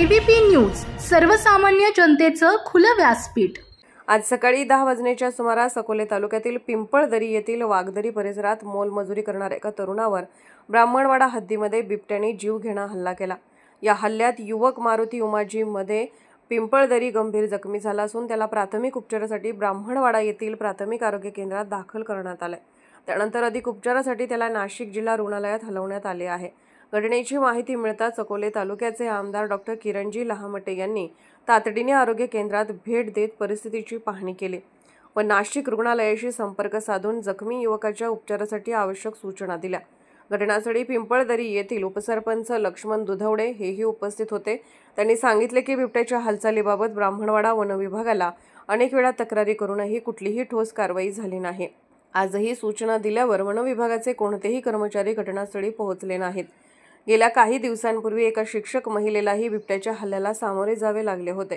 ABP news, सर्वसामान्य जनतेचं खुलं व्यासपीठ। आज सकाळी 10 वाजण्याच्या सुमारास अकोले तालुक्यातील पिंपळदरी येथील वाघदरी परिसरात मोलमजुरी करणाऱ्या एका तरुणावर ब्राह्मणवाडा हद्दीमध्ये बिबट्याने जीवघेणा हल्ला केला। या हल्ल्यात युवक मारुती उमाजी मध्ये पिंपळदरी गंभीर जखमी झाला असून त्याला प्राथमिक उपचारासाठी ब्राह्मणवाडा येथील प्राथमिक आरोग्य केंद्रात दाखल करण्यात आले। त्यानंतर अधिक उपचारासाठी त्याला नाशिक जिल्हा रुग्णालयात हलवण्यात आले आहे। घटनेची माहिती मिळताच अकोले तालुक्याचे आमदार डॉक्टर किरणजी लहामटे यांनी तातडीने आरोग्य केंद्रात भेट देत परिस्थितीची पाहणी केली व नाशिक रुग्णालयाशी संपर्क साधून जखमी युवकाच्या उपचारासाठी आवश्यक सूचना दिल्या। घटनास्थळी पिंपळदरी येथील उपसरपंच लक्ष्मण दुधवडे हेही उपस्थित होते। त्यांनी सांगितले की बिबट्याच्या हालचालीबाबत ब्राह्मणवाडा वन विभागाला अनेक वेळा तक्रारी करूनही कुठलीही ठोस कारवाई झाली नाही। आजही सूचना दिल्यावर वन विभागाचे कोणतेही कर्मचारी घटनास्थळी पोहोचले नाहीत। गेल्या काही दिवसांपूर्वी एका शिक्षक महिलेलाही बिबट्याच्या हल्ल्याला सामोरे जावे लागले होते।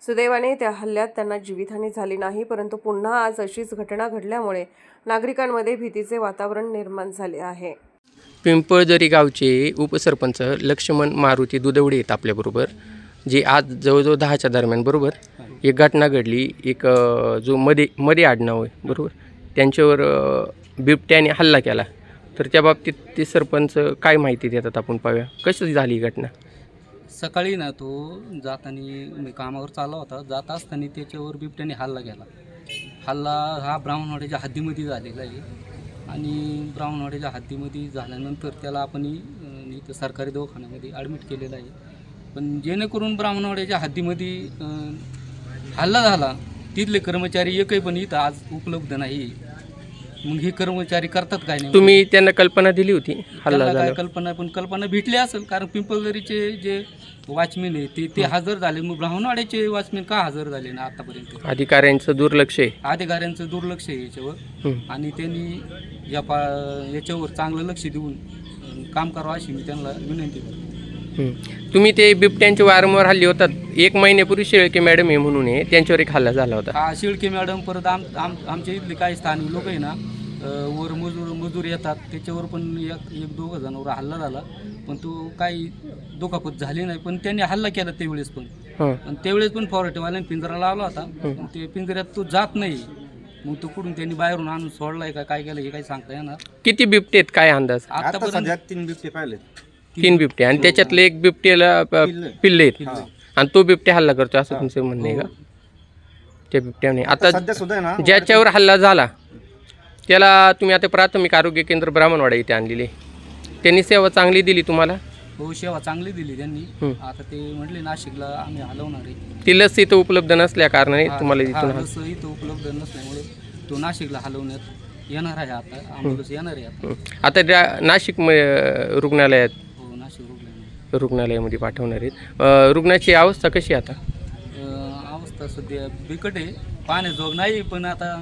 सुदैवाने त्या हल्ल्यात त्यांना जीवितहानी झाली नाही, परंतु पुन्हा आज अशीच घटना घडल्यामुळे नागरिकांमध्ये भीतीचे वातावरण निर्माण झाले आहे। पिंपळदरी गावचे उपसरपंच लक्ष्मण मारुती दुधवडे आहेत आपल्याबरोबर, जे आज जवळजवळ 10च्या दरम्यान बरोबर एक घटना घडली। एक जो मध्ये आडनाव आहे बरोबर, त्यांच्यावर बिबट्याने हल्ला केला। तर त्या बाबतीत ते सरपंच काय माहिती देतात आपण पाहूया। कशी झाली ही घटना? सकाळी ना तो जाताना कामावर चालला होता, जात असताना त्याच्यावर बिबट्याने हल्ला केला। हल्ला हा ब्राह्मणवाड्याच्या हद्दीमध्ये झालेला आहे आणि ब्राह्मणवाड्याच्या हद्दीमध्ये झाल्यानंतर त्याला आपण इथं सरकारी दवाखान्यामध्ये ॲडमिट केलेलं आहे। पण जेणेकरून ब्राह्मणवाड्याच्या हद्दीमध्ये हल्ला झाला, तिथले कर्मचारी एकही पण इथं आज उपलब्ध नाही। मग हे कर्मचारी करतात काय नाही? तुम्ही त्यांना कल्पना दिली होती हल्ला झाला? कल्पना भेटली असेल, कारण पिंपळदरीचे जे वॉचमॅन आहे ते हजर झाले, मग ब्राह्मणवाड्याचे वॉचमॅन का हजर झाले ना आतापर्यंत? अधिकाऱ्यांचं दुर्लक्ष आहे, अधिकाऱ्यांचं दुर्लक्ष आहे याच्यावर, आणि त्यांनी याच्यावर चांगलं लक्ष देऊन काम करावं अशी मी त्यांना विनंती करतो। तुम्ही ते बिबट्यांचे वारंवार हल्ले होतात, 1 महिन्यापूर्वी शेळके मॅडम आहे म्हणून आहे, त्यांच्यावर एक हल्ला झाला होता। हा, शेळके मॅडम, परत आमच्या इथले काही स्थानिक लोक आहे ना, वर मजूर येतात, त्याच्यावर पण एक दोघं जणांवर हल्ला झाला, पण तो काही दुखापत झाली नाही। पण त्यांनी हल्ला केला त्यावेळेस पण, त्यावेळेस पण फॉरेस्टवाल्याने पिंजरा लावला होता, पण ते पिंजऱ्यात तो जात नाही। मग तो कुठून त्यांनी बाहेरून आणून सोडलाय का काय केलं हे काही सांगता येणार। किती बिबटे आहेत काय अंदाज? आतापर्यंत 3 बिबटे पाहिले, 3 बिबटे, आणि त्याच्यातले एक बिबट्याला पिल्ले आहेत आणि तो बिबट्या हल्ला करतो असं तुमचं म्हणणं आहे का? त्या बिबट्याने आता ज्याच्यावर हल्ला झाला त्याला तुम्ही आता प्राथमिक आरोग्य केंद्र ब्राह्मणवाडा इथे आणलेले, त्यांनी सेवा चांगली दिली तुम्हाला? हो, सेवा चांगली दिली त्यांनी। आता ते म्हटले नाशिकला आम्ही हलवणार आहे। ती लस इथं उपलब्ध नसल्या कारणाने तुम्हाला लस इथं उपलब्ध नसल्यामुळे तो नाशिकला हलवण्यात येणार आहे। आता आम्हाला येणार आहे आता त्या नाशिक रुग्णालयात, हो नाशिक रुग्णालयामध्ये पाठवणार आहेत। रुग्णाची अवस्था कशी आता? अवस्था सध्या बिकट आहे, पाण्याजोग नाही, पण आता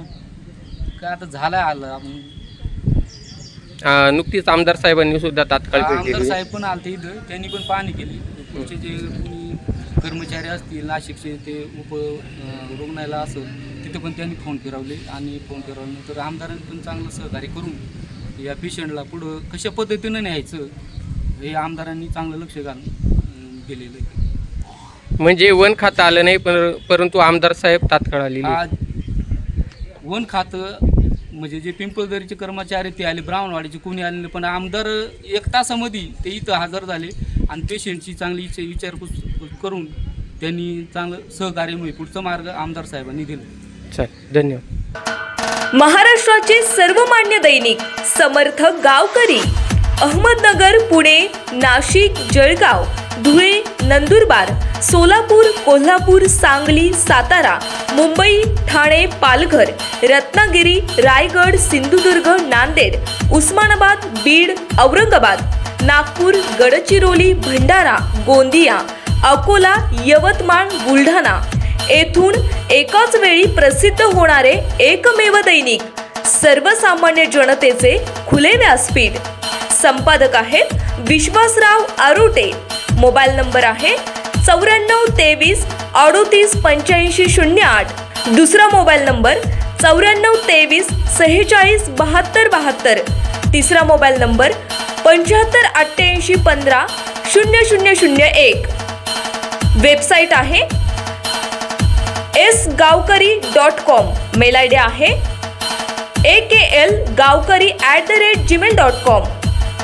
काय आता झाला आलं। नुकतीच आमदार साहेबांनी सुद्धा तात्काळ भेट आमदार साहेब पण आलते इथं, त्यांनी पण पाहणी केली। पुढचे जे कर्मचारी असतील नाशिकचे, ते रुग्णालय असेल तिथे पण त्यांनी फोन फिरवले, आणि फोन फिरवल्यानंतर आमदारांनी पण चांगलं सहकार्य करून या पेशंटला पुढं कशा पद्धतीनं न्यायचं हे आमदारांनी चांगलं लक्ष घालून केलेलं आहे। म्हणजे वन खातं आलं नाही, परंतु आमदार साहेब तात्काळ आले। वन खातं म्हणजे जे पिंपळदरीचे कर्मचारी ते आले, ब्राह्मणवाडीचे कोणी आले नाही, पण आमदार 1 तासामध्ये ते इथं हजर झाले आणि पेशंटची चांगली विचारपूस करून त्यांनी चांगलं सहकार्य म्हणजे पुढचा मार्ग आमदार साहेबांनी दिला। चल, धन्यवाद। महाराष्ट्राचे सर्वमान्य दैनिक समर्थ गावकरी अहमदनगर, पुणे, नाशिक, जळगाव, धुळे, नंदुरबार, सोलापूर, कोल्हापूर, सांगली, सातारा, मुंबई, ठाणे, पालघर, रत्नागिरी, रायगड, सिंधुदुर्ग, नांदेड, उस्मानाबाद, बीड, औरंगाबाद, नागपूर, गडचिरोली, भंडारा, गोंदिया, अकोला, यवतमाळ, बुलढाणा येथून एकाच वेळी प्रसिद्ध होणारे एकमेव दैनिक, सर्वसामान्य जनतेचे खुले व्यासपीठ। संपादक आहेत विश्वासराव आरोटे। मोबाईल नंबर आहे 94 23 38 8508। दुसरा मोबाईल नंबर 94 23 46 72 72। तिसरा मोबाईल नंबर 75 88 15 0001। वेबसाईट आहे sgavkari.com. मेल आयडी आहे akl gavkari@gmail.com.